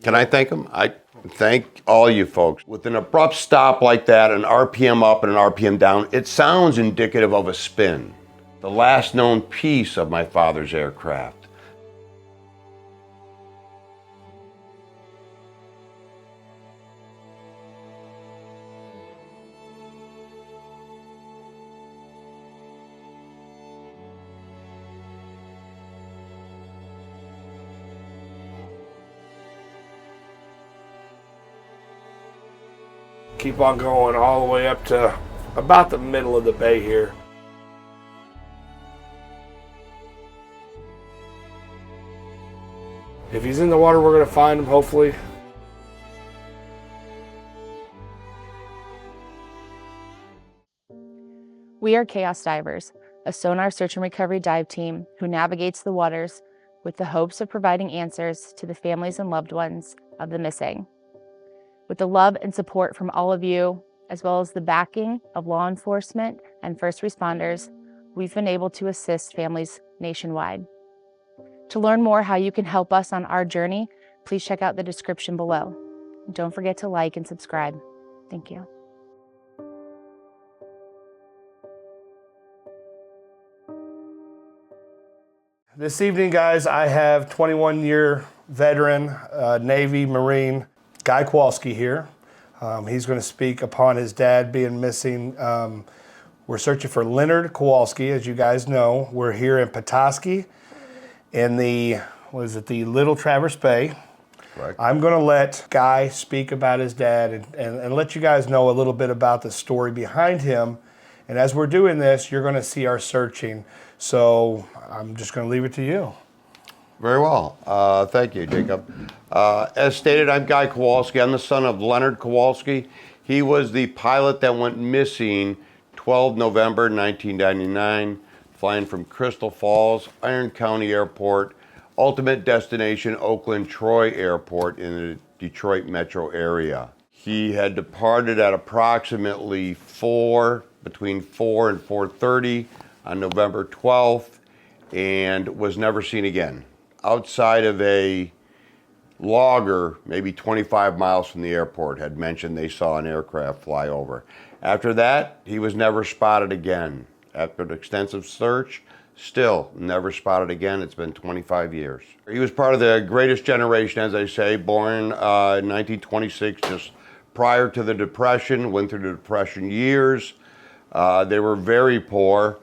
Can I thank him? I thank all you folks. With an abrupt stop like that, an RPM up and an RPM down, it sounds indicative of a spin. The last known piece of my father's aircraft. Keep on going all the way up to about the middle of the bay here. If he's in the water, we're going to find him, hopefully. We are Chaos Divers, a sonar search and recovery dive team who navigates the waters with the hopes of providing answers to the families and loved ones of the missing. With the love and support from all of you, as well as the backing of law enforcement and first responders, we've been able to assist families nationwide. To learn more how you can help us on our journey, please check out the description below. And don't forget to like and subscribe. Thank you. This evening, guys, I have 21-year veteran, Navy Marine, Guy Kowalski here. He's going to speak upon his dad being missing. We're searching for Leonard Kowalski, as you guys know. We're here in Petoskey in the Little Traverse Bay. Correct. I'm going to let Guy speak about his dad and let you guys know a little bit about the story behind him. And as we're doing this, you're going to see our searching. So I'm just going to leave it to you. Very well. Thank you, Jacob. As stated, I'm Guy Kowalski. I'm the son of Leonard Kowalski. He was the pilot that went missing 12 November 1999, flying from Crystal Falls, Iron County Airport, ultimate destination Oakland Troy Airport in the Detroit metro area. He had departed at approximately between 4 and 4:30 on November 12th and was never seen again. Outside of a logger, maybe 25 miles from the airport, had mentioned they saw an aircraft fly over. After that, he was never spotted again. After an extensive search, still never spotted again. It's been 25 years. He was part of the greatest generation, as I say, born in 1926, just prior to the Depression, went through the Depression years. They were very poor,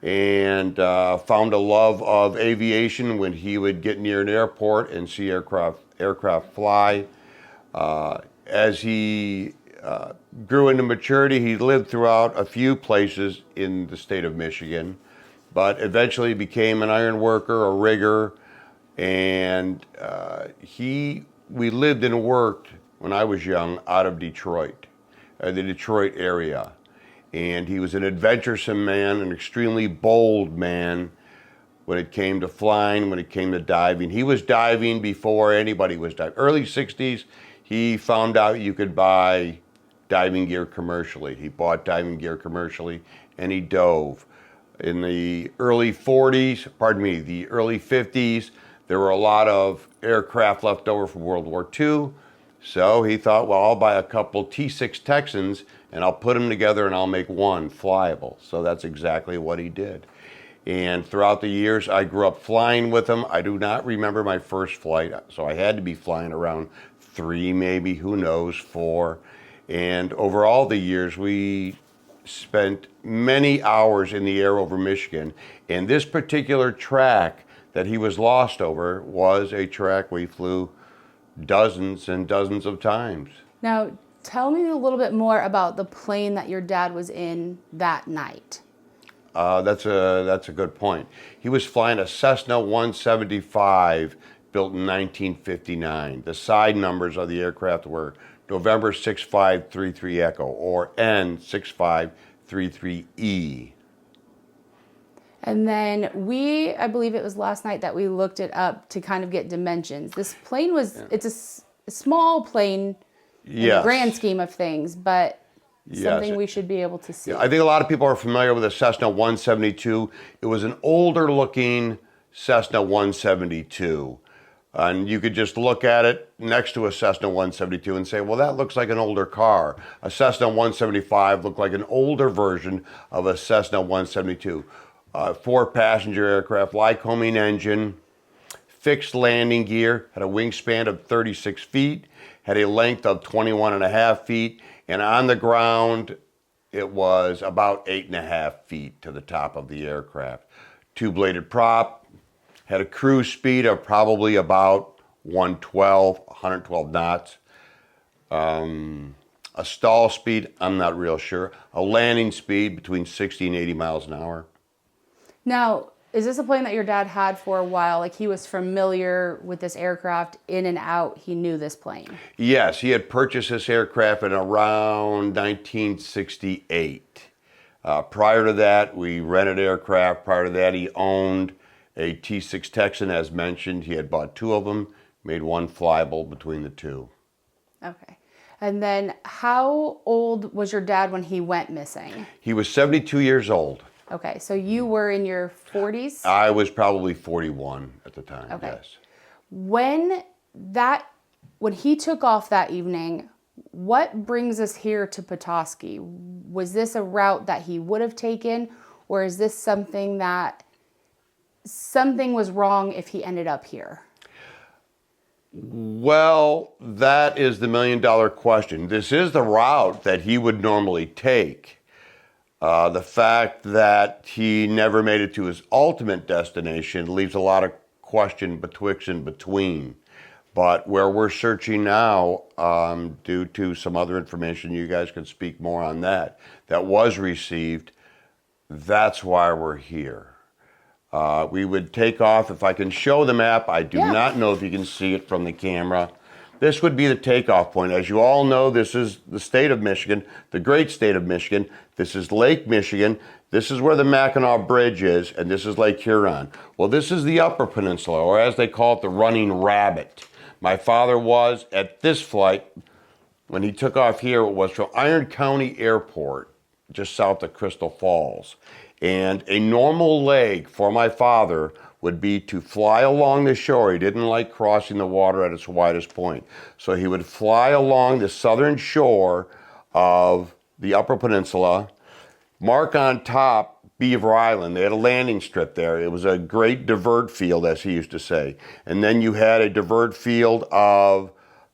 and found a love of aviation when he would get near an airport and see aircraft fly. As he grew into maturity, he lived throughout a few places in the state of Michigan, but eventually became an iron worker, a rigger, and we lived and worked, when I was young, out of Detroit, the Detroit area. And he was an adventuresome man, an extremely bold man when it came to flying, when it came to diving. He was diving before anybody was diving. Early 60s, he found out you could buy diving gear commercially. He bought diving gear commercially, and he dove. In the early 50s, there were a lot of aircraft left over from World War II. So he thought, well, I'll buy a couple T6 Texans and I'll put them together and I'll make one flyable. So that's exactly what he did. And throughout the years, I grew up flying with him. I do not remember my first flight, so I had to be flying around 3, maybe, who knows, 4. And over all the years, we spent many hours in the air over Michigan. And this particular track that he was lost over was a track we flew dozens and dozens of times. Now, tell me a little bit more about the plane that your dad was in that night. That's a good point. He was flying a Cessna 175 built in 1959. The side numbers of the aircraft were November 6533 Echo or N6533E. And then I believe it was last night that we looked it up to kind of get dimensions. This plane it's a small plane in the grand scheme of things, but something we should be able to see. Yeah, I think a lot of people are familiar with the Cessna 172. It was an older looking Cessna 172. And you could just look at it next to a Cessna 172 and say, well, that looks like an older car. A Cessna 175 looked like an older version of a Cessna 172. 4-passenger aircraft, Lycoming engine, fixed landing gear, had a wingspan of 36 feet, had a length of 21.5 feet, and on the ground, it was about 8.5 feet to the top of the aircraft. 2-bladed prop, had a cruise speed of probably about 112 knots. A stall speed, I'm not real sure. A landing speed between 60 and 80 miles an hour. Now, is this a plane that your dad had for a while? Like he was familiar with this aircraft in and out, he knew this plane? Yes, he had purchased this aircraft in around 1968. Prior to that, we rented aircraft. Prior to that, he owned a T6 Texan, as mentioned. He had bought 2 of them, made one flyable between the 2. Okay. And then how old was your dad when he went missing? He was 72 years old. Okay, so you were in your 40s? I was probably 41 at the time, Okay. yes. When he took off that evening, what brings us here to Petoskey? Was this a route that he would have taken, or is this something was wrong if he ended up here? Well, that is the million-dollar question. This is the route that he would normally take. The fact that he never made it to his ultimate destination leaves a lot of question betwixt and between. But where we're searching now, due to some other information, you guys can speak more on that was received, that's why we're here. We would take off, if I can show the map, I do not know if you can see it from the camera. This would be the takeoff point. As you all know, this is the state of Michigan, the great state of Michigan. This is Lake Michigan. This is where the Mackinac Bridge is, and this is Lake Huron. Well, this is the Upper Peninsula, or as they call it, the Running Rabbit. My father was at this flight, when he took off here, it was from Iron County Airport, just south of Crystal Falls. And a normal leg for my father would be to fly along the shore. He didn't like crossing the water at its widest point. So he would fly along the southern shore of the Upper Peninsula, mark on top Beaver Island. They had a landing strip there. It was a great divert field, as he used to say. And then you had a divert field of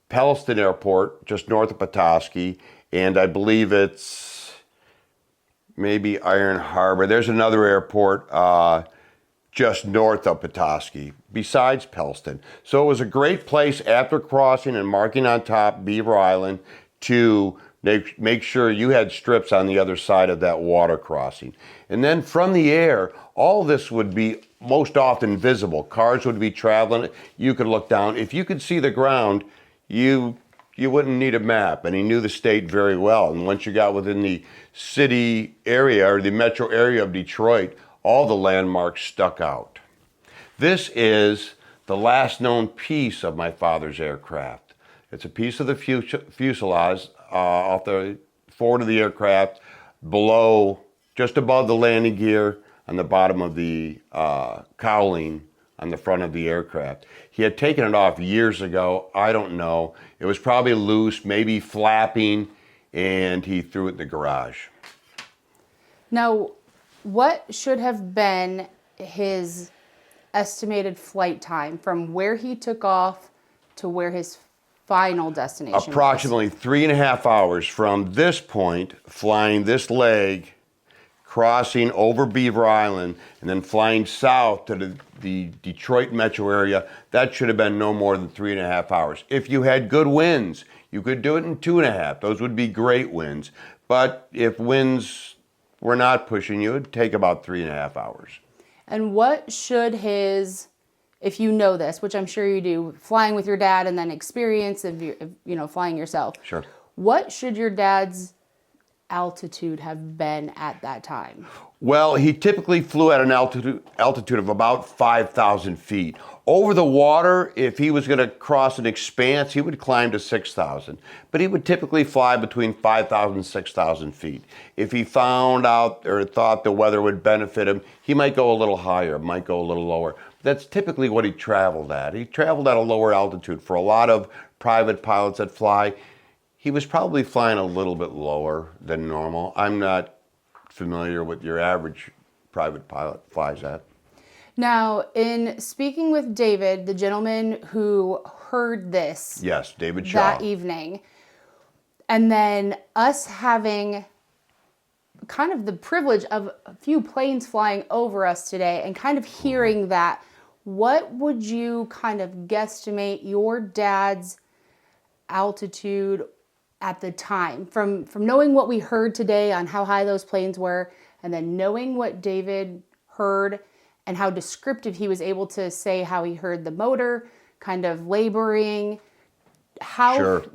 Pelliston Airport, just north of Petoskey, and I believe it's maybe Iron Harbor. There's another airport just north of Petoskey, besides Pelliston. So it was a great place after crossing and marking on top Beaver Island to make sure you had strips on the other side of that water crossing. And then from the air, all this would be most often visible. Cars would be traveling. You could look down. If you could see the ground, you wouldn't need a map. And he knew the state very well. And once you got within the city area or the metro area of Detroit, all the landmarks stuck out. This is the last known piece of my father's aircraft. It's a piece of the fuselage off the forward of the aircraft, below, just above the landing gear, on the bottom of the cowling on the front of the aircraft. He had taken it off years ago. I don't know. It was probably loose, maybe flapping, and he threw it in the garage. Now, what should have been his estimated flight time from where he took off to where his final destination Approximately 3.5 hours from this point, flying this leg, crossing over Beaver Island, and then flying south to the Detroit metro area. That should have been no more than 3.5 hours. If you had good winds, you could do it in 2.5. Those would be great winds. But if winds were not pushing you, it'd take about 3.5 hours. And what should his, if you know this, which I'm sure you do, flying with your dad and then experience of flying yourself. Sure. What should your dad's altitude have been at that time? Well, he typically flew at an altitude of about 5,000 feet. Over the water, if he was going to cross an expanse, he would climb to 6,000. But he would typically fly between 5,000 and 6,000 feet. If he found out or thought the weather would benefit him, he might go a little higher, might go a little lower. that's typically what he traveled at. He traveled at a lower altitude. For a lot of private pilots that fly, he was probably flying a little bit lower than normal. I'm not familiar with your average private pilot flies at. Now, in speaking with David, the gentleman who heard this, yes, David Shaw, that evening, and then us having kind of the privilege of a few planes flying over us today and kind of hearing that, what would you kind of guesstimate your dad's altitude at the time from knowing what we heard today on how high those planes were, and then knowing what David heard and how descriptive he was able to say how he heard the motor kind of laboring? Sure.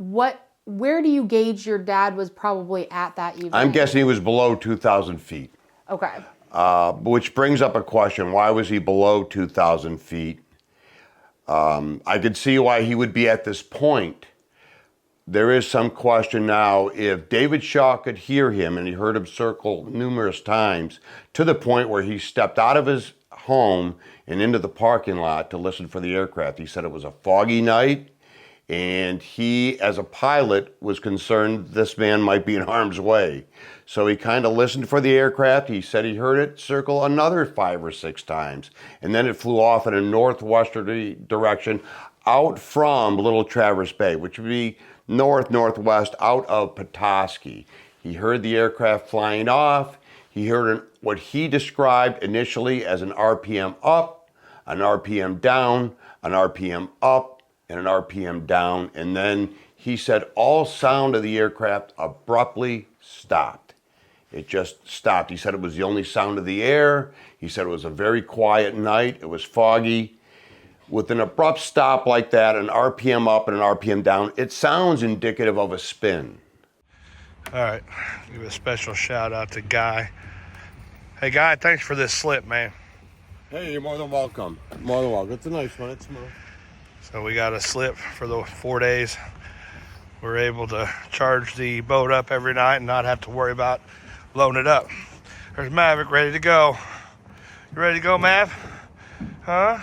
Where do you gauge your dad was probably at that evening? I'm guessing he was below 2,000 feet. Okay. Which brings up a question. Why was he below 2,000 feet? I could see why he would be at this point. There is some question now if David Shaw could hear him, and he heard him circle numerous times, to the point where he stepped out of his home and into the parking lot to listen for the aircraft. He said it was a foggy night, and he, as a pilot, was concerned this man might be in harm's way. So he kind of listened for the aircraft. He said he heard it circle another 5 or 6 times, and then it flew off in a northwesterly direction out from Little Traverse Bay, which would be northwest out of Petoskey. He heard the aircraft flying off. He heard what he described initially as an RPM up, an RPM down, an RPM up, and an RPM down. And then he said all sound of the aircraft abruptly stopped. It just stopped. He said it was the only sound of the air. He said it was a very quiet night. It was foggy. With an abrupt stop like that, an RPM up and an RPM down, it sounds indicative of a spin. All right, give a special shout out to Guy. Hey, Guy, thanks for this slip, man. Hey, you're more than welcome. More than welcome. It's a nice one. It's smooth. So we got a slip for the 4 days. We're able to charge the boat up every night and not have to worry about loading it up. There's Maverick ready to go. You ready to go, Mav? Huh?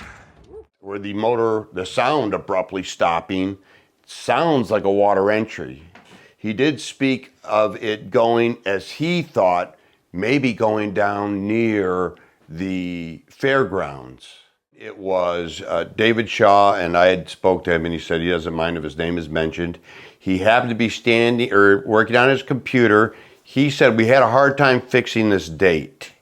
Where the motor, the sound abruptly stopping, sounds like a water entry. He did speak of it going, as he thought, maybe going down near the fairgrounds. It was David Shaw, and I had spoke to him, and he said he doesn't mind if his name is mentioned. He happened to be standing or working on his computer. He said we had a hard time fixing this date.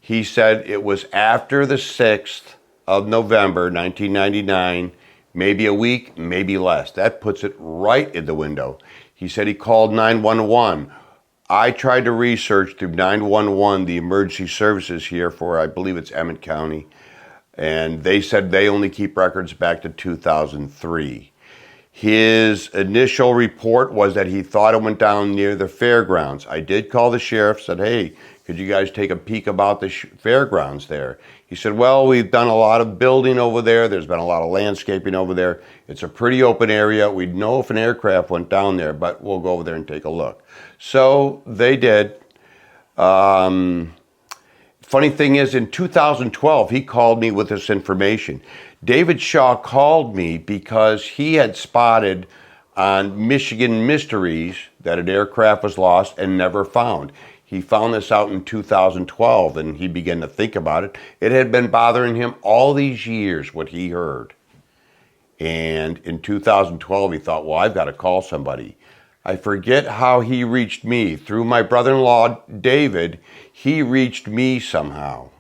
He said it was after the 6th of November, 1999, maybe a week, maybe less. That puts it right in the window. He said he called 911. I tried to research through 911 the emergency services here for, I believe it's Emmett County, and they said they only keep records back to 2003. His initial report was that he thought it went down near the fairgrounds. I did call the sheriff, said, hey, could you guys take a peek about the fairgrounds there? He said, well, we've done a lot of building over there. There's been a lot of landscaping over there. It's a pretty open area. We'd know if an aircraft went down there, but we'll go over there and take a look. So they did. Funny thing is, in 2012, he called me with this information. David Shaw called me because he had spotted on Michigan Mysteries that an aircraft was lost and never found. He found this out in 2012, and he began to think about it. It had been bothering him all these years, what he heard. And in 2012, he thought, well, I've got to call somebody. I forget how he reached me. Through my brother-in-law, David, he reached me somehow.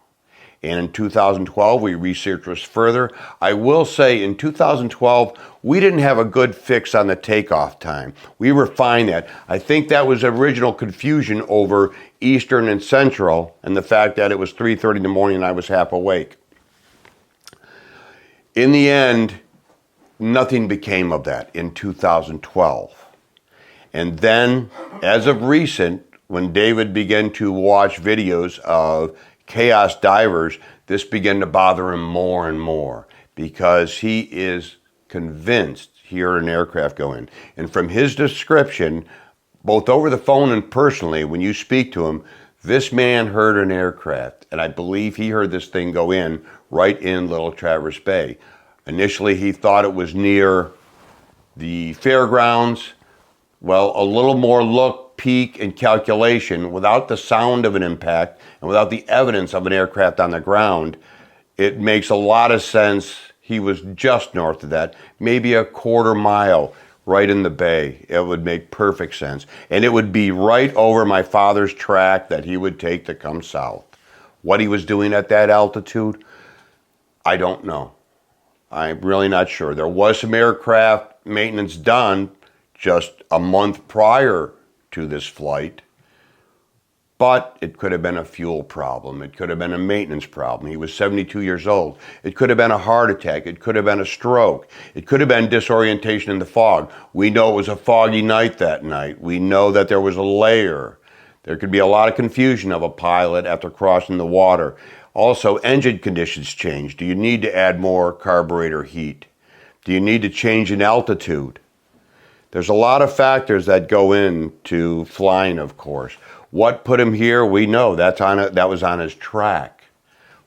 And in 2012, we researched this further. I will say in 2012, we didn't have a good fix on the takeoff time. We refined that. I think that was original confusion over Eastern and Central and the fact that it was 3:30 in the morning and I was half awake. In the end, nothing became of that in 2012. And then, as of recent, when David began to watch videos of chaos divers, this began to bother him more and more because he is convinced he heard an aircraft go in. And from his description, both over the phone and personally, when you speak to him, This man heard an aircraft, and I believe he heard this thing go in right in Little Traverse Bay. Initially, he thought it was near the fairgrounds. Well, a little more look, peek, and calculation, without the sound of an impact and without the evidence of an aircraft on the ground, it makes a lot of sense. He was just north of that, maybe a quarter mile right in the bay. It would make perfect sense. And it would be right over my father's track that he would take to come south. What he was doing at that altitude, I don't know. I'm really not sure. There was some aircraft maintenance done just a month prior to this flight, but it could have been a fuel problem. It could have been a maintenance problem. He was 72 years old. It could have been a heart attack. It could have been a stroke. It could have been disorientation in the fog. We know it was a foggy night that night. We know that there was a layer. There could be a lot of confusion of a pilot after crossing the water. Also, engine conditions change. Do you need to add more carburetor heat? Do you need to change in altitude? There's a lot of factors that go into flying, of course. What put him here? We know that was on his track.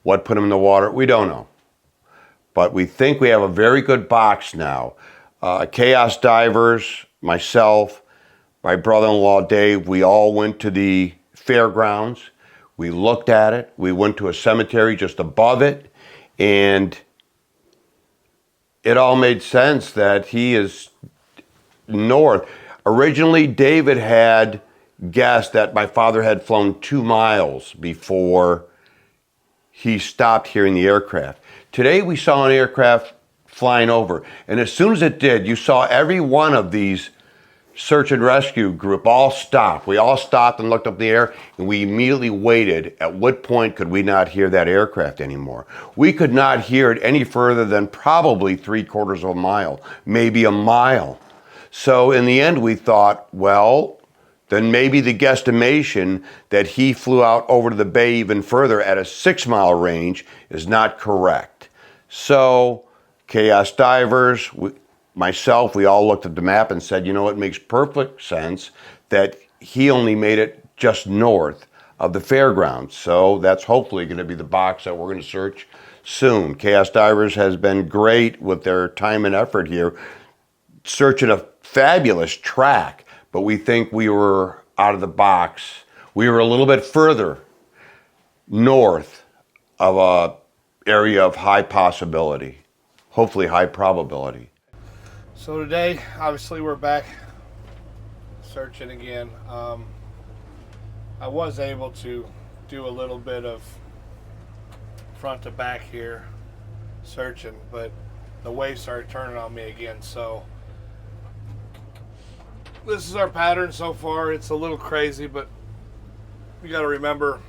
What put him in the water? We don't know. But we think we have a very good box now. Chaos Divers, myself, my brother-in-law Dave, we all went to the fairgrounds. We looked at it. We went to a cemetery just above it. And it all made sense that he is north. Originally, David had guessed that my father had flown 2 miles before he stopped hearing the aircraft. Today, we saw an aircraft flying over. And as soon as it did, you saw every one of these search and rescue group all stopped. We all stopped and looked up in the air, and we immediately waited. At what point could we not hear that aircraft anymore? We could not hear it any further than probably 3/4 of a mile, maybe a mile. So in the end, we thought, well, then maybe the guesstimation that he flew out over to the bay even further at a 6-mile range is not correct. So Chaos Divers, myself, we all looked at the map and said, you know, it makes perfect sense that he only made it just north of the fairgrounds. So that's hopefully going to be the box that we're going to search soon. Chaos Divers has been great with their time and effort here, searching a fabulous track, but we think we were out of the box. We were a little bit further north of a area of high possibility, hopefully high probability. So today, obviously, we're back searching again. I was able to do a little bit of front to back here searching, but the waves started turning on me again. So this is our pattern so far. It's a little crazy, but you got to remember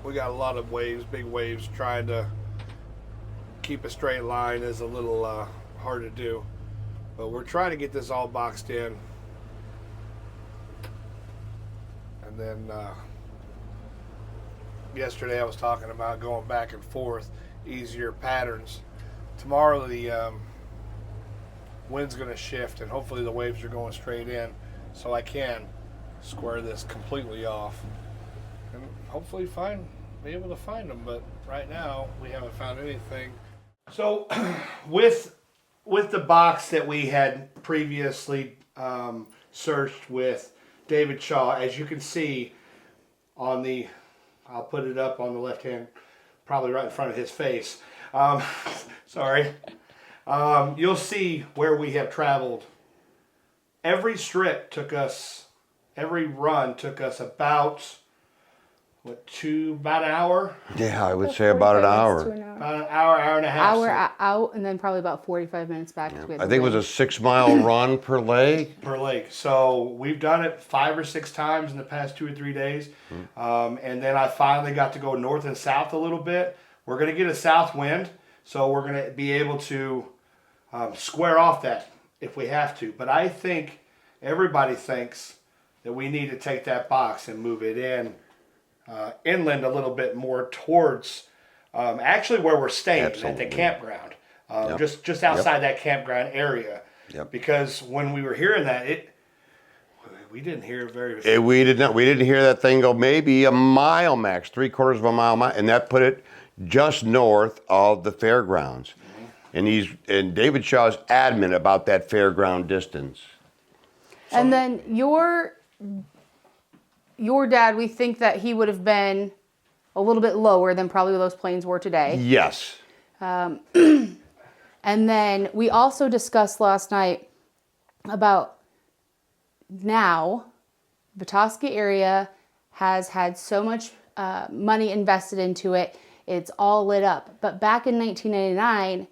we got a lot of waves, big waves. Trying to keep a straight line is a little hard to do, but we're trying to get this all boxed in, and then yesterday I was talking about going back and forth, easier patterns. Tomorrow the wind's going to shift, and hopefully the waves are going straight in, so I can square this completely off and hopefully be able to find them. But right now we haven't found anything. So with the box that we had previously searched with David Shaw, as you can see on the, I'll put it up on the left hand, probably right in front of his face. Sorry. You'll see where we have traveled. Every strip took us, every run took us about about an hour? Yeah, I would say about an hour. About an hour, hour and a half. Hour out, and then probably about 45 minutes back. Yeah. I think it was a 6-mile run per leg. Per leg. So we've done it 5 or 6 times in the past 2 or 3 days. And then I finally got to go north and south a little bit. We're going to get a south wind, so we're going to be able to square off that if we have to. But I think everybody thinks that we need to take that box and move it inland a little bit more towards actually where we're staying. Absolutely. At the campground, just outside that campground area. Because when we were hearing that, We didn't hear very. We didn't hear that thing go maybe a mile max, 3/4 of a mile, and that put it just north of the fairgrounds. And David Shaw's adamant about that fairground distance. And then your dad, we think that he would have been a little bit lower than probably those planes were today. Yes. And then we also discussed last night about now, Petoskey area has had so much money invested into it. It's all lit up. But back in 1999,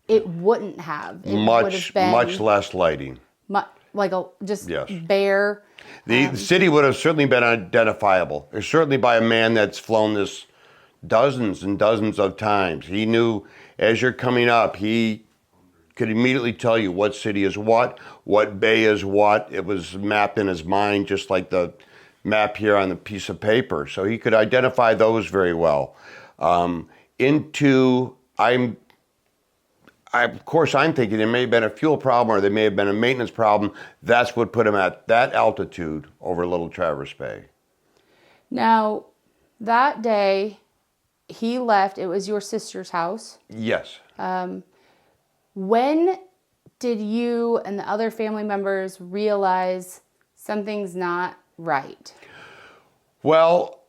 it wouldn't have. It would have been much less lighting. Just Yes. bare. The city would have certainly been identifiable. Certainly by a man that's flown this dozens and dozens of times. He knew as you're coming up, he could immediately tell you what city is what bay is what. It was mapped in his mind just like the map here on the piece of paper. So he could identify those very well. Of course, I'm thinking there may have been a fuel problem or there may have been a maintenance problem. That's what put him at that altitude over Little Traverse Bay. Now, that day he left, it was your sister's house. Yes. When did you and the other family members realize something's not right? Well,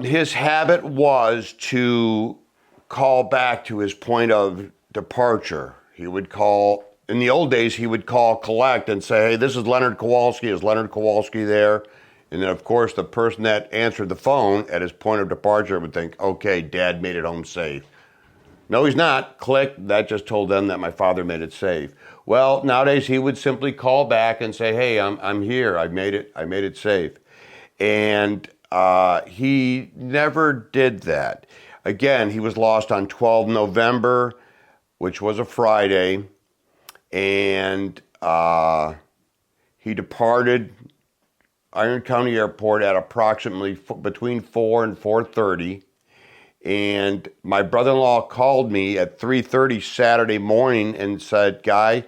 his habit was to call back to his point of departure. He would call, in the old days, he would call collect and say, hey, this is Leonard Kowalski. Is Leonard Kowalski there? And then, of course, the person that answered the phone at his point of departure would think, okay, Dad made it home safe. No, he's not. Click. That just told them that my father made it safe. Well, nowadays, he would simply call back and say, hey, I'm here. I made it safe. And he never did that. Again, he was lost on 12 November, which was a Friday, and he departed Iron County Airport at approximately between 4 and 4:30, and my brother-in-law called me at 3:30 Saturday morning and said, Guy,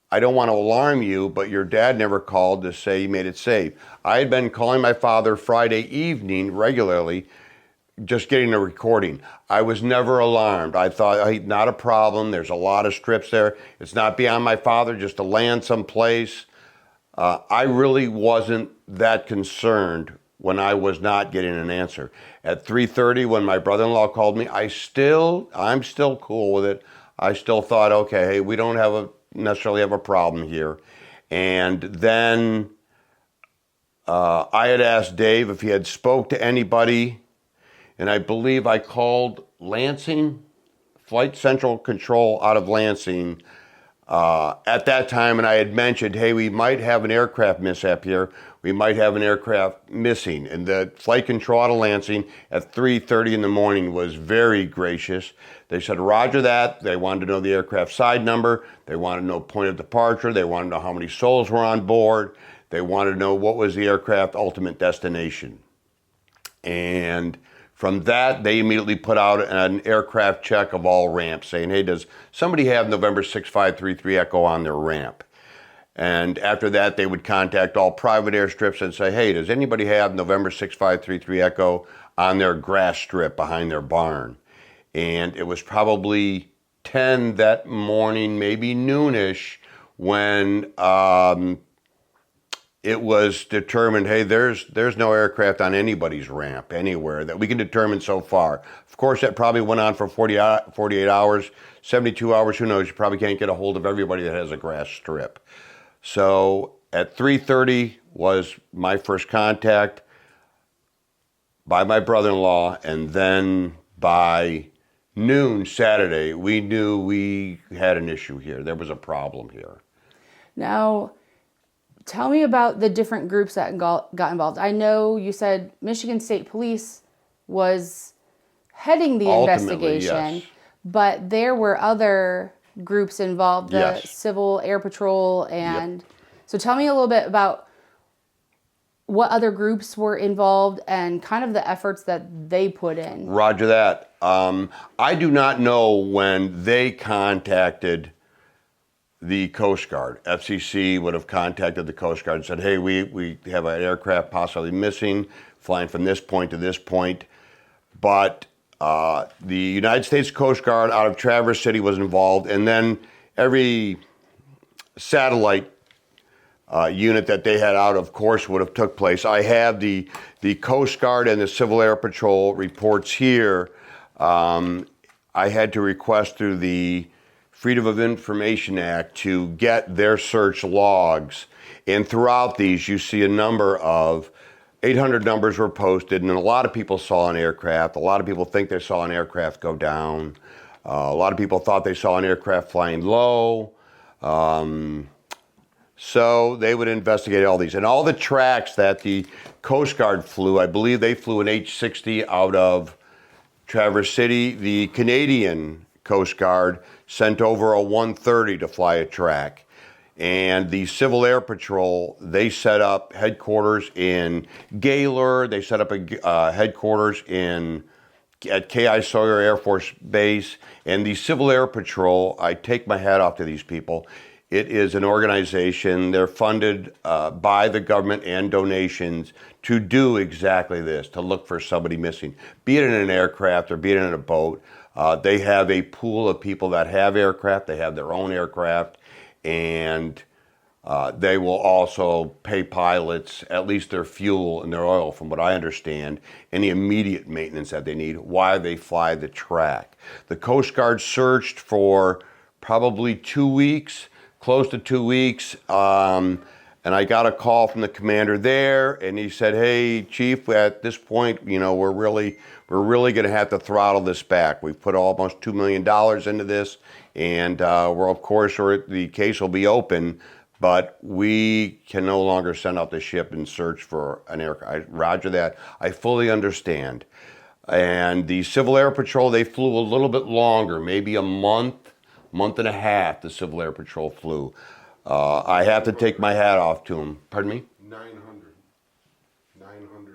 I don't want to alarm you, but your dad never called to say he made it safe. I had been calling my father Friday evening regularly, just getting a recording. I was never alarmed. I thought, hey, not a problem. There's a lot of strips there. It's not beyond my father just to land someplace. I really wasn't that concerned when I was not getting an answer. At 3:30, when my brother-in-law called me, I'm still cool with it. I still thought, okay, hey, we don't necessarily have a problem here. And then I had asked Dave if he had spoke to anybody. And I believe I called Lansing, Flight Central Control out of Lansing at that time, and I had mentioned, hey, we might have an aircraft mishap here. We might have an aircraft missing. And the flight control out of Lansing at 3:30 in the morning was very gracious. They said, roger that. They wanted to know the aircraft side number. They wanted to know point of departure. They wanted to know how many souls were on board. They wanted to know what was the aircraft ultimate destination. And from that, they immediately put out an aircraft check of all ramps saying, hey, does somebody have November 6533 Echo on their ramp? And after that, they would contact all private airstrips and say, hey, does anybody have November 6533 Echo on their grass strip behind their barn? And it was probably 10 that morning, maybe noonish, when it was determined, hey, there's no aircraft on anybody's ramp anywhere that we can determine so far. Of course, that probably went on for 48 hours, 72 hours, who knows? You probably can't get a hold of everybody that has a grass strip. So at 3:30 was my first contact by my brother-in-law, and then by noon Saturday, we knew we had an issue here. There was a problem here. Now, tell me about the different groups that got involved. I know you said Michigan State Police was heading the investigation, yes. But there were other groups involved, the Yes. Civil Air Patrol, and so tell me a little bit about what other groups were involved and kind of the efforts that they put in. Roger that. I do not know when they contacted the Coast Guard. FCC would have contacted the Coast Guard and said, hey, we have an aircraft possibly missing, flying from this point to this point. But the United States Coast Guard out of Traverse City was involved, and then every satellite unit that they had out, of course, would have took place. I have the Coast Guard and the Civil Air Patrol reports here. I had to request through the Freedom of Information Act to get their search logs. And throughout these, you see a number of 800 numbers were posted, and a lot of people saw an aircraft. A lot of people think they saw an aircraft go down. A lot of people thought they saw an aircraft flying low. So they would investigate all these. And all the tracks that the Coast Guard flew, I believe they flew an H-60 out of Traverse City. The Canadian Coast Guard sent over a 130 to fly a track. And the Civil Air Patrol, they set up headquarters in Gaylor. They set up a headquarters at K.I. Sawyer Air Force Base. And the Civil Air Patrol, I take my hat off to these people. It is an organization. They're funded by the government and donations to do exactly this, to look for somebody missing, be it in an aircraft or be it in a boat. They have a pool of people that have aircraft. They have their own aircraft, and they will also pay pilots at least their fuel and their oil, from what I understand, any immediate maintenance that they need while they fly the track. The Coast Guard searched for probably 2 weeks, close to 2 weeks, and I got a call from the commander there, and he said, "Hey, Chief, at this point, we're really going to have to throttle this back. We've put almost $2 million into this, and the case will be open, but we can no longer send out the ship and search for an aircraft." Roger that. I fully understand. And the Civil Air Patrol, they flew a little bit longer, maybe a month and a half. The Civil Air Patrol flew. I have to take my hat off to them. Pardon me? 900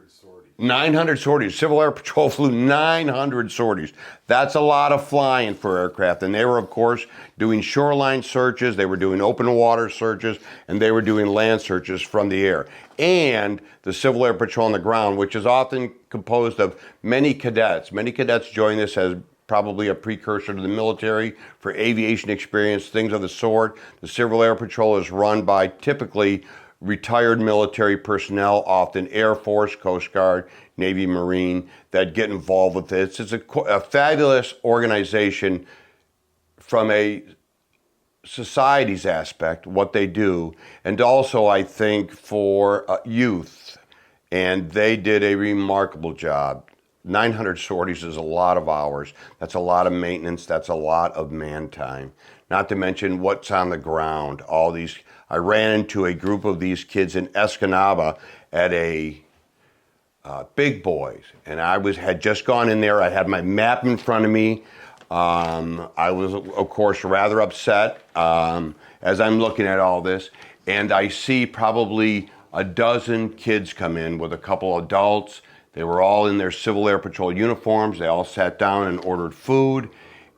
sorties. 900 sorties. Civil Air Patrol flew 900 sorties. That's a lot of flying for aircraft. And they were, of course, doing shoreline searches. They were doing open water searches. And they were doing land searches from the air. And the Civil Air Patrol on the ground, which is often composed of many cadets. Many cadets join this as probably a precursor to the military for aviation experience, things of the sort. The Civil Air Patrol is run by typically retired military personnel, often Air Force, Coast Guard, Navy, Marine, that get involved with this. It's a fabulous organization from a society's aspect, what they do, and also I think for youth, and they did a remarkable job. 900 sorties is a lot of hours. That's a lot of maintenance. That's a lot of man time. Not to mention what's on the ground. All these. I ran into a group of these kids in Escanaba at a Big Boys, and had just gone in there. I had my map in front of me. I was, of course, rather upset as I'm looking at all this, and I see probably a dozen kids come in with a couple adults. They were all in their Civil Air Patrol uniforms. They all sat down and ordered food,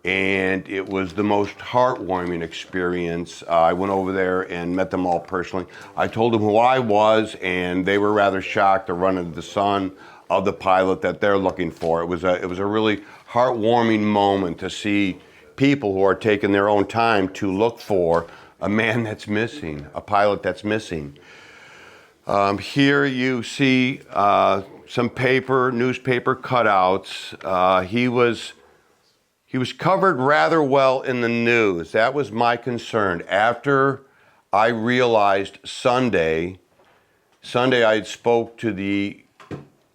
and it was the most heartwarming experience. I went over there and met them all personally. I told them who I was, and they were rather shocked to run into the son of the pilot that they're looking for. It was a really heartwarming moment to see people who are taking their own time to look for a man that's missing, a pilot that's missing. Here you see some newspaper cutouts. He was covered rather well in the news. That was my concern. After I realized Sunday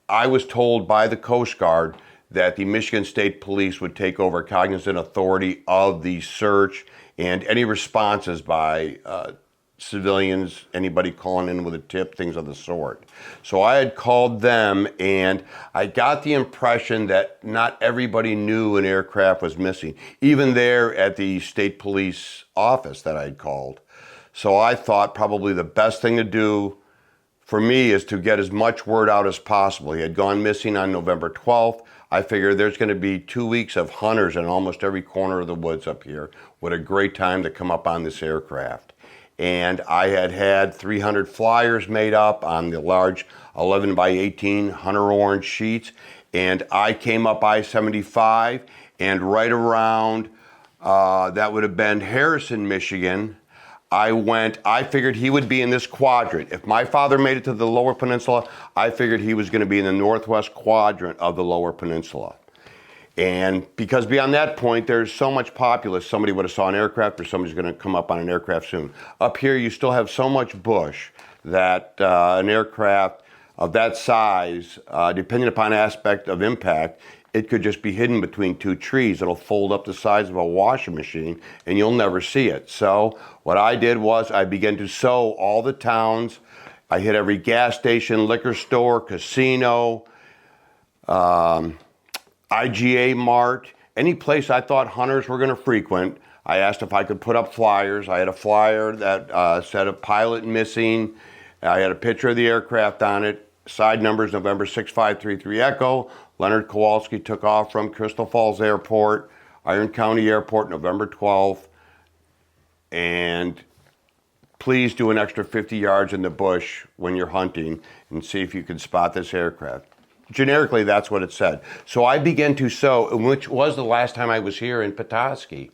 I was told by the Coast Guard that the Michigan State Police would take over cognizant authority of the search and any responses by civilians, anybody calling in with a tip, things of the sort. So I had called them, and I got the impression that not everybody knew an aircraft was missing, even there at the state police office that I had called. So I thought probably the best thing to do for me is to get as much word out as possible. He had gone missing on November 12th. I figured there's going to be 2 weeks of hunters in almost every corner of the woods up here. What a great time to come up on this aircraft. And I had 300 flyers made up on the large 11 by 18 hunter orange sheets. And I came up I-75, and right around, that would have been Harrison, Michigan, I figured he would be in this quadrant. If my father made it to the Lower Peninsula, I figured he was going to be in the northwest quadrant of the Lower Peninsula. And because beyond that point, there's so much populace, somebody would have saw an aircraft or somebody's going to come up on an aircraft soon. Up here, you still have so much bush that an aircraft of that size, depending upon aspect of impact, it could just be hidden between two trees. It'll fold up the size of a washing machine and you'll never see it. So what I did was I began to sow all the towns. I hit every gas station, liquor store, casino, IGA Mart, any place I thought hunters were going to frequent. I asked if I could put up flyers. I had a flyer that said a pilot missing. I had a picture of the aircraft on it. Side numbers November 6533 Echo. Leonard Kowalski took off from Crystal Falls Airport, Iron County Airport, November 12th. And please do an extra 50 yards in the bush when you're hunting and see if you can spot this aircraft. Generically, that's what it said. So I began to sow, which was the last time I was here in Petoskey.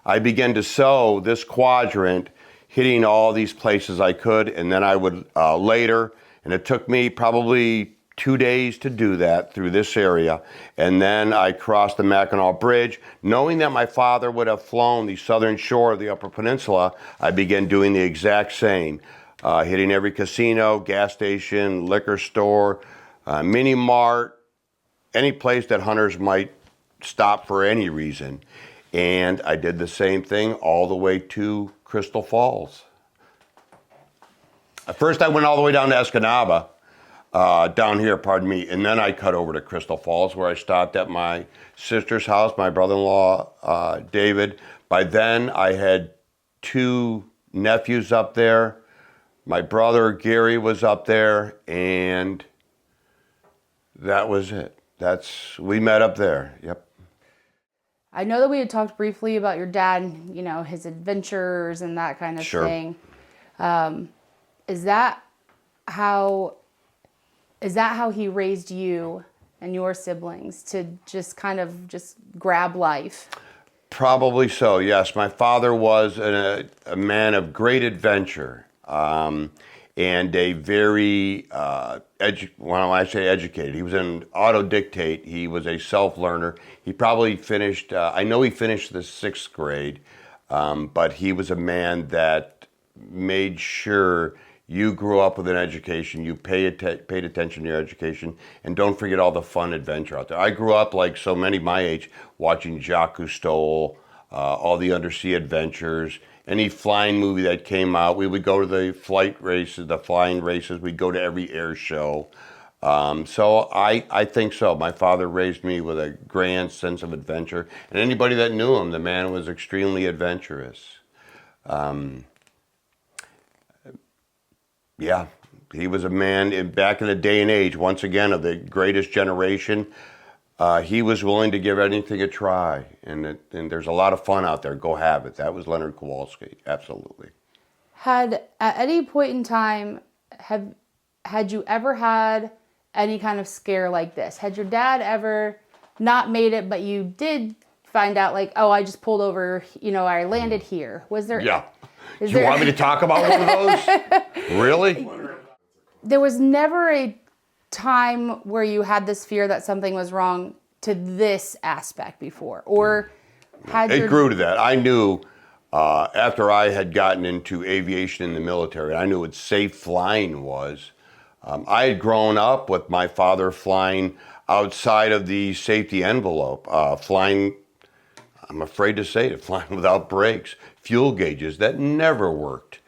I began to sow this quadrant, hitting all these places I could, and then I would later, and it took me probably 2 days to do that through this area. And then I crossed the Mackinac Bridge. Knowing that my father would have flown the southern shore of the Upper Peninsula, I began doing the exact same, hitting every casino, gas station, liquor store, mini mart, any place that hunters might stop for any reason. And I did the same thing all the way to Crystal Falls. At first I went all the way down to Escanaba, down here, pardon me, and then I cut over to Crystal Falls where I stopped at my sister's house, my brother-in-law, David. By then I had 2 nephews up there. My brother, Gary, was up there, and that was it. We met up there, yep. I know that we had talked briefly about your dad, you know, his adventures and that kind of thing. Is that how he raised you and your siblings to just kind of just grab life? Probably so, yes. My father was a man of great adventure, and a very, when I say educated, he was an autodictate. He was a self-learner. He probably finished, I know he finished the 6th grade, but he was a man that made sure you grew up with an education, you paid attention to your education, and don't forget all the fun adventure out there. I grew up, like so many my age, watching Jacques Cousteau, all the undersea adventures, any flying movie that came out. We would go to the flight races, the flying races. We'd go to every air show. So I think so. My father raised me with a grand sense of adventure. And anybody that knew him, the man was extremely adventurous. Yeah, he was a man back in the day and age, once again, of the greatest generation. He was willing to give anything a try, and there's a lot of fun out there. Go have it. That was Leonard Kowalski, absolutely. At any point in time, had you ever had any kind of scare like this? Had your dad ever not made it, but you did find out, like, oh, I just pulled over, you know, I landed here? Was there? Yeah. Do you want me to talk about one of those? Really? There was never a time where you had this fear that something was wrong to this aspect before, or it grew to that. I knew after I had gotten into aviation in the military, I knew what safe flying was. I had grown up with my father flying outside of the safety envelope, flying, I'm afraid to say it, flying without brakes, fuel gauges that never worked.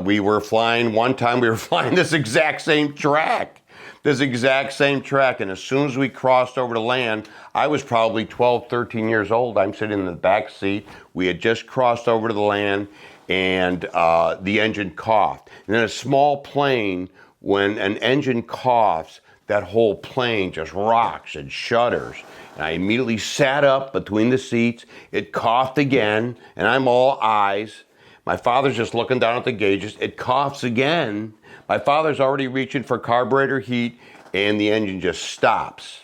We were flying, one time we were flying this exact same track, and as soon as we crossed over to land, I was probably 12, 13 years old. I'm sitting in the back seat. We had just crossed over to the land, and the engine coughed. And in a small plane, when an engine coughs, that whole plane just rocks and shudders. And I immediately sat up between the seats. It coughed again, and I'm all eyes. My father's just looking down at the gauges. It coughs again. My father's already reaching for carburetor heat, and the engine just stops.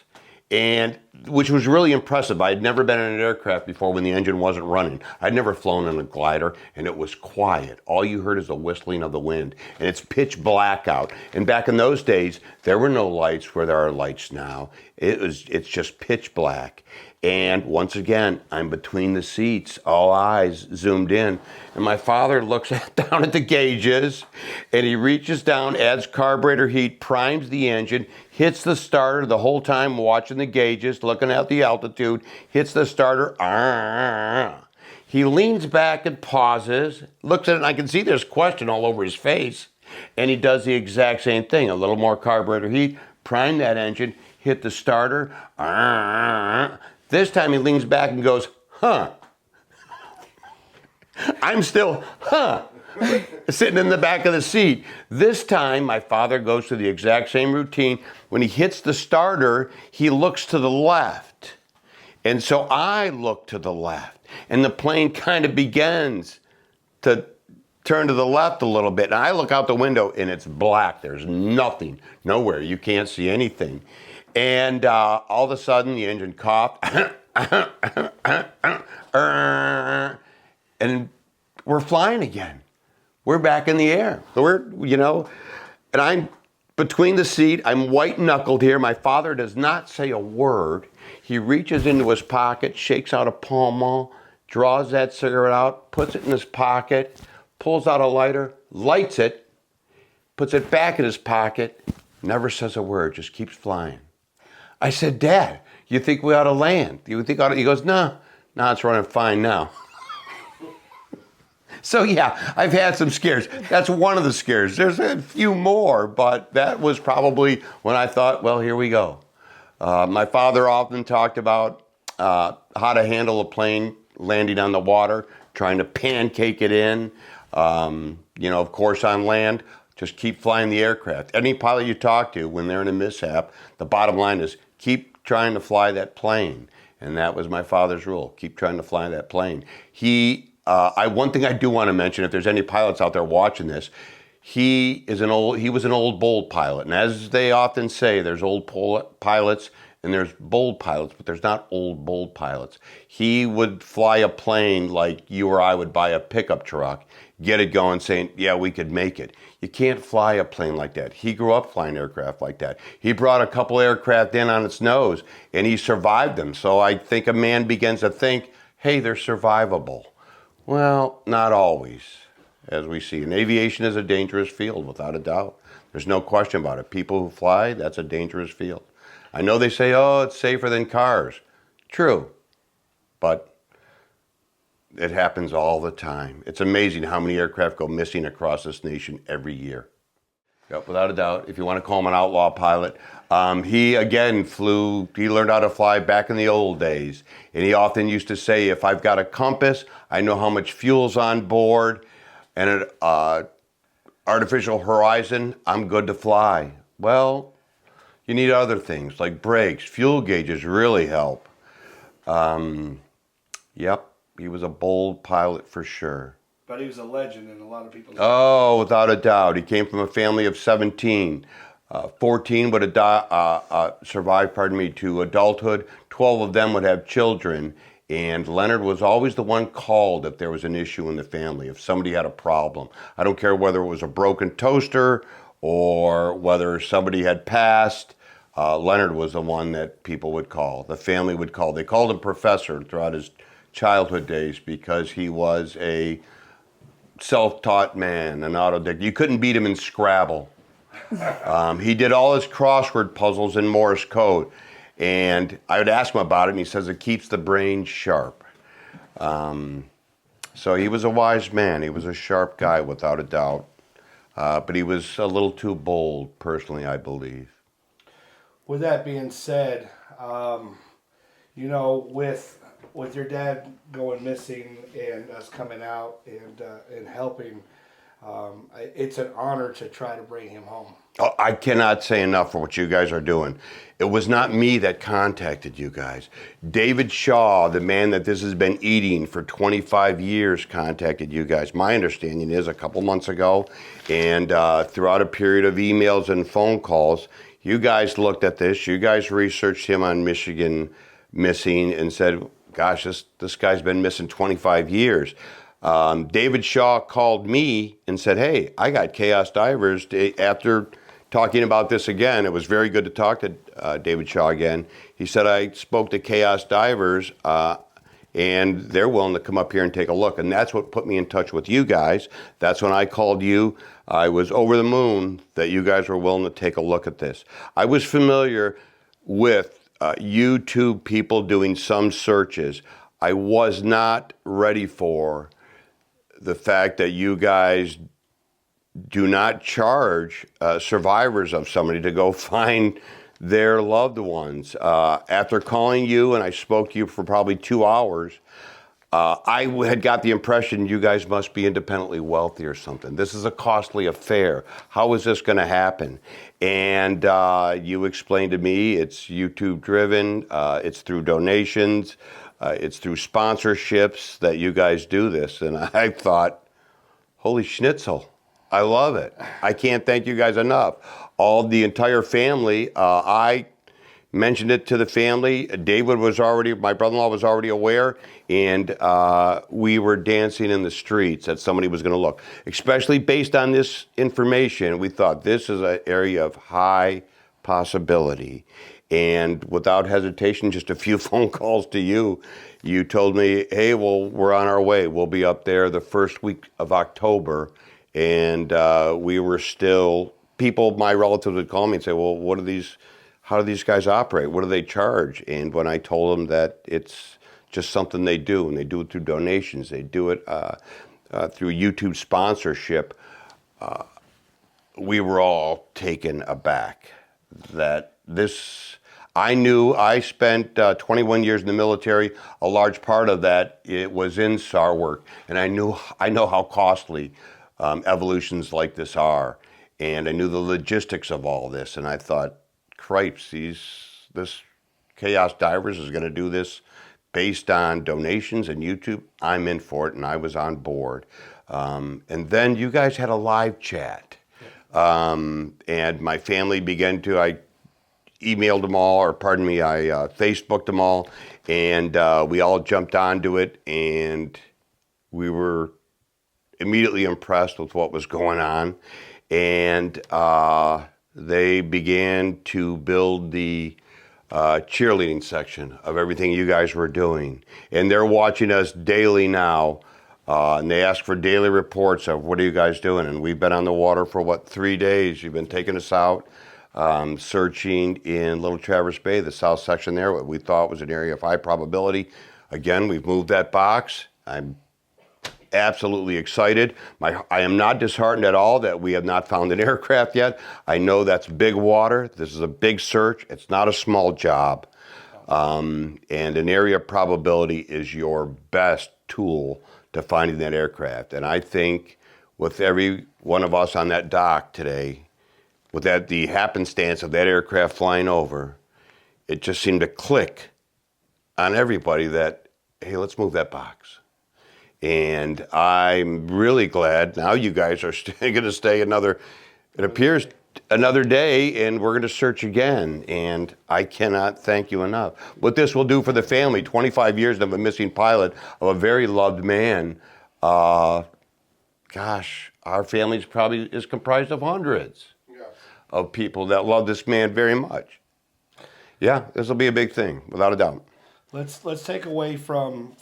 And which was really impressive. I had never been in an aircraft before when the engine wasn't running. I'd never flown in a glider, and it was quiet. All you heard is the whistling of the wind, and it's pitch black out. And back in those days, there were no lights where there are lights now. It's just pitch black. And once again, I'm between the seats, all eyes zoomed in, and my father looks down at the gauges, and he reaches down, adds carburetor heat, primes the engine, hits the starter the whole time watching the gauges, looking at the altitude, hits the starter. He leans back and pauses, looks at it, and I can see there's question all over his face, and he does the exact same thing. A little more carburetor heat, prime that engine, hit the starter. This time he leans back and goes, huh. I'm still, huh, sitting in the back of the seat. This time my father goes through the exact same routine. When he hits the starter, he looks to the left. And so I look to the left, and the plane kind of begins to turn to the left a little bit. And I look out the window, and it's black. There's nothing, nowhere. You can't see anything. And all of a sudden, the engine coughed, and we're flying again. We're back in the air. And I'm between the seat. I'm white-knuckled here. My father does not say a word. He reaches into his pocket, shakes out a Pall Mall, draws that cigarette out, puts it in his pocket, pulls out a lighter, lights it, puts it back in his pocket, never says a word, just keeps flying. I said, Dad, you think we ought to land? You think he goes, no, it's running fine now. So yeah, I've had some scares. That's one of the scares. There's a few more, but that was probably when I thought, well, here we go. My father often talked about how to handle a plane landing on the water, trying to pancake it in. Of course, on land, just keep flying the aircraft. Any pilot you talk to, when they're in a mishap, the bottom line is keep trying to fly that plane. And that was my father's rule. Keep trying to fly that plane. One thing I do want to mention, if there's any pilots out there watching this, he was an old bold pilot. And as they often say, there's old pilots and there's bold pilots, but there's not old bold pilots. He would fly a plane like you or I would buy a pickup truck, get it going, saying, yeah, we could make it. You can't fly a plane like that. He grew up flying aircraft like that. He brought a couple aircraft in on its nose, and he survived them. So I think a man begins to think, hey, they're survivable. Well, not always, as we see. And aviation is a dangerous field, without a doubt. There's no question about it. People who fly, that's a dangerous field. I know they say, oh, it's safer than cars. True, but it happens all the time. It's amazing how many aircraft go missing across this nation every year. Yep, without a doubt. If you want to call him an outlaw pilot, he learned how to fly back in the old days. And he often used to say, if I've got a compass, I know how much fuel's on board, and an artificial horizon, I'm good to fly. Well, you need other things like brakes. Fuel gauges really help. Yep, he was a bold pilot for sure. But he was a legend, and a lot of people. Oh, without a doubt. He came from a family of 17. 14 would have survived, to adulthood. 12 of them would have children. And Leonard was always the one called if there was an issue in the family, if somebody had a problem. I don't care whether it was a broken toaster or whether somebody had passed. Leonard was the one that people would call, the family would call. They called him Professor throughout his childhood days because he was a self-taught man, an autodidact. You couldn't beat him in Scrabble. He did all his crossword puzzles in Morse code. And I would ask him about it, and he says it keeps the brain sharp. So he was a wise man. He was a sharp guy, without a doubt. But he was a little too bold, personally, I believe. With that being said, with your dad going missing and us coming out and helping, It's an honor to try to bring him home. Oh, I cannot say enough for what you guys are doing. It was not me that contacted you guys. David Shaw, the man that this has been eating for 25 years, contacted you guys. My understanding is a couple months ago, and throughout a period of emails and phone calls, you guys looked at this. You guys researched him on Michigan missing and said, gosh, this guy's been missing 25 years. David Shaw called me and said, hey, I got Chaos Divers. After talking about this again, it was very good to talk to David Shaw again. He said, I spoke to Chaos Divers, and they're willing to come up here and take a look. And that's what put me in touch with you guys. That's when I called you. I was over the moon that you guys were willing to take a look at this. I was familiar with YouTube people doing some searches. I was not ready for the fact that you guys do not charge survivors of somebody to go find their loved ones. After calling you, and I spoke to you for probably 2 hours, I had got the impression you guys must be independently wealthy or something. This is a costly affair. How is this going to happen? And you explained to me it's YouTube driven, it's through donations, it's through sponsorships that you guys do this. And I thought, holy schnitzel, I love it. I can't thank you guys enough. The entire family, I mentioned it to the family. David was already, my brother-in-law was already aware, and we were dancing in the streets that somebody was going to look. Especially based on this information, we thought this is an area of high possibility. And without hesitation, just a few phone calls to you, you told me, hey, well, we're on our way. We'll be up there the first week of October. And we were still, my relatives would call me and say, well, how do these guys operate? What do they charge? And when I told them that it's just something they do, and they do it through donations, they do it through YouTube sponsorship, we were all taken aback that I knew I spent 21 years in the military. A large part of that, it was in SAR work. And I know how costly evolutions like this are. And I knew the logistics of all this. And I thought, cripes, this Chaos Divers is going to do this based on donations and YouTube. I'm in for it, and I was on board. And then you guys had a live chat. And my family began to, I emailed them all, I Facebooked them all, and we all jumped onto it, and we were immediately impressed with what was going on. And they began to build the cheerleading section of everything you guys were doing. And they're watching us daily now. And they ask for daily reports of what are you guys doing? And we've been on the water for 3 days. You've been taking us out, searching in Little Traverse Bay, the south section there, what we thought was an area of high probability. Again, we've moved that box. I'm absolutely excited. I am not disheartened at all that we have not found an aircraft yet. I know that's big water. This is a big search. It's not a small job. And an area of probability is your best tool to finding that aircraft. And I think with every one of us on that dock today, with the happenstance of that aircraft flying over, it just seemed to click on everybody that, hey, let's move that box. And I'm really glad now you guys are going to stay another day, and we're going to search again. And I cannot thank you enough. What this will do for the family, 25 years of a missing pilot, of a very loved man. Gosh, our family is comprised of hundreds of people that love this man very much. Yeah, this will be a big thing, without a doubt. Let's take away from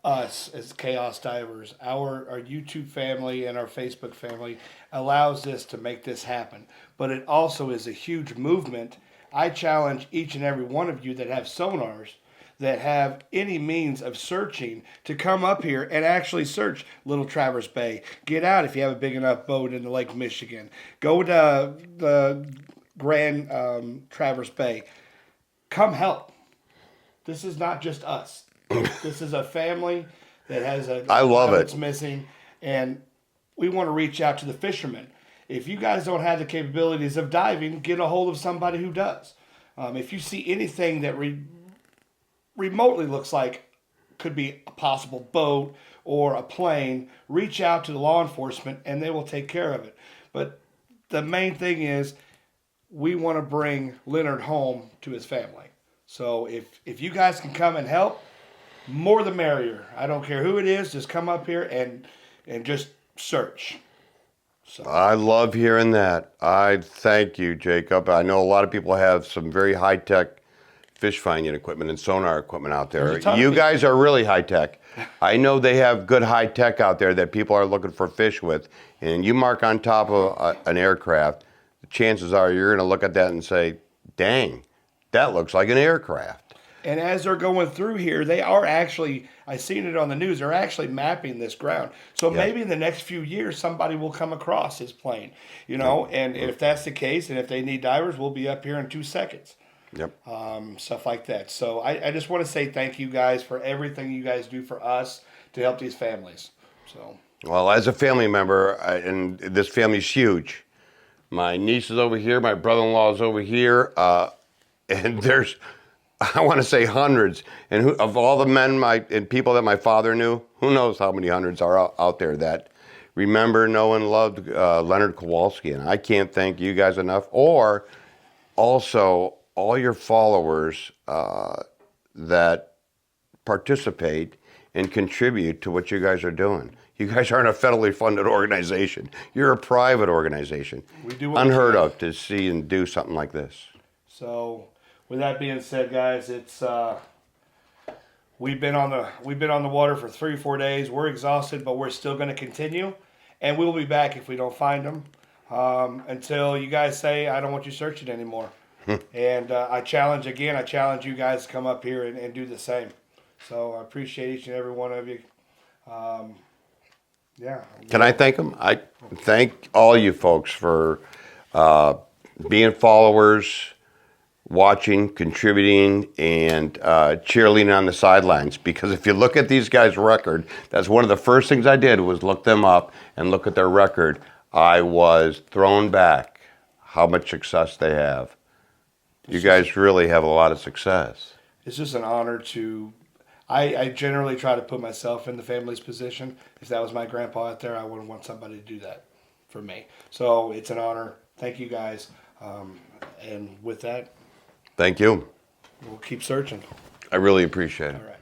us as Chaos Divers. Our YouTube family and our Facebook family allows this to make this happen. But it also is a huge movement. I challenge each and every one of you that have sonars, that have any means of searching, to come up here and actually search Little Traverse Bay. Get out if you have a big enough boat into Lake Michigan. Go to the Grand Traverse Bay. Come help. This is not just us. This is a family that has I love it. That's missing, and we want to reach out to the fishermen. If you guys don't have the capabilities of diving, get a hold of somebody who does. If you see anything that remotely looks like could be a possible boat or a plane, reach out to the law enforcement and they will take care of it. But the main thing is we want to bring Leonard home to his family. So if you guys can come and help, more the merrier. I don't care who it is, just come up here and just search. So I love hearing that. I thank you, Jacob. I know a lot of people have some very high-tech fish finding equipment and sonar equipment out there. You guys are really high-tech. I know they have good high-tech out there that people are looking for fish with. And you mark on top of an aircraft, the chances are you're going to look at that and say, dang, that looks like an aircraft. And as they're going through here, they are actually, I seen it on the news, they're actually mapping this ground. So maybe in the next few years, somebody will come across his plane, you know, and if that's the case, and if they need divers, we'll be up here in 2 seconds. Yep. Stuff like that. So I just want to say thank you guys for everything you guys do for us to help these families. So. Well, as a family member, and this family's huge. My niece is over here, my brother-in-law is over here, and there's, I want to say hundreds. And of all the men and people that my father knew, who knows how many hundreds are out there that remember, know, and loved Leonard Kowalski. And I can't thank you guys enough. Or also all your followers that participate and contribute to what you guys are doing. You guys aren't a federally funded organization. You're a private organization. We do what unheard of to see and do something like this. So, with that being said, guys, it's we've been on the water for 3 or 4 days. We're exhausted, but we're still going to continue, and we'll be back if we don't find them until you guys say I don't want you searching anymore. And I challenge you guys to come up here and do the same. So I appreciate each and every one of you. Yeah. Can I thank them? I thank all you folks for being followers, watching, contributing, and cheerleading on the sidelines. Because if you look at these guys' record, that's one of the first things I did was look them up and look at their record. I was thrown back how much success they have. You guys really have a lot of success. It's just an honor to... I generally try to put myself in the family's position. If that was my grandpa out there, I wouldn't want somebody to do that for me. So it's an honor. Thank you guys. And with that... Thank you. We'll keep searching. I really appreciate it. All right.